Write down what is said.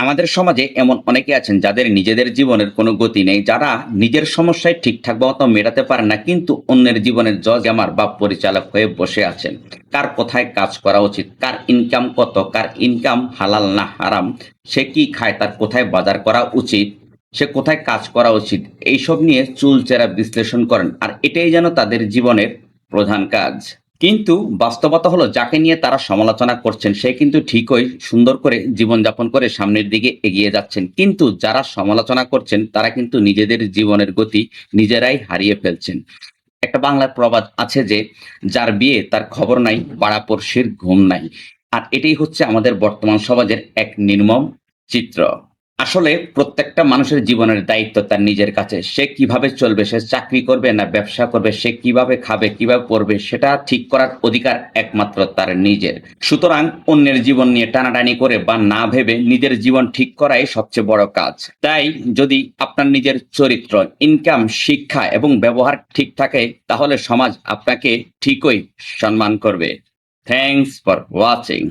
আমাদের সমাজে এমন অনেকে আছেন যাদের নিজেদের জীবনের কোনো গতি নেই, যারা নিজের সমস্যায় ঠিকঠাক মতো মেটাতে পারেন না, কিন্তু অন্যের জীবনের জজ আমার বা পরিচালক হয়ে বসে আছেন। কার কোথায় কাজ করা উচিত, কার ইনকাম কত, কার ইনকাম হালাল না হারাম, সে কি খায়, তার কোথায় বাজার করা উচিত, সে কোথায় কাজ করা উচিত, এইসব নিয়ে চুলচেরা বিশ্লেষণ করেন, আর এটাই যেন তাদের জীবনের প্রধান কাজ। কিন্তু বাস্তবতা হলো, যাকে নিয়ে তারা সমালোচনা করছেন সে কিন্তু ঠিকই সুন্দর করে জীবনযাপন করে সামনের দিকে এগিয়ে যাচ্ছেন, কিন্তু যারা সমালোচনা করছেন তারা কিন্তু নিজেদের জীবনের গতি নিজেরাই হারিয়ে ফেলছেন। একটা বাংলার প্রবাদ আছে যে, যার বিয়ে তার খবর নাই, পাড়াপড়শির ঘুম নাই। আর এটাই হচ্ছে আমাদের বর্তমান সমাজের এক নির্মম চিত্র। আসলে প্রত্যেকটা মানুষের জীবনের দায়িত্ব তার নিজের কাছে। সে কিভাবে চলবে, সে চাকরি করবে না ব্যবসা করবে, সে কিভাবে খাবে, কিভাবে পড়বে, সেটা ঠিক করার অধিকার একমাত্র তার নিজের। সুতরাং অন্যের জীবন নিয়ে টানাটানি করে বা না ভেবে নিজের জীবন ঠিক করাই সবচেয়ে বড় কাজ। তাই যদি আপনার নিজের চরিত্র, ইনকাম, শিক্ষা এবং ব্যবহার ঠিক থাকে, তাহলে সমাজ আপনাকে ঠিকই সম্মান করবে। Thanks for watching.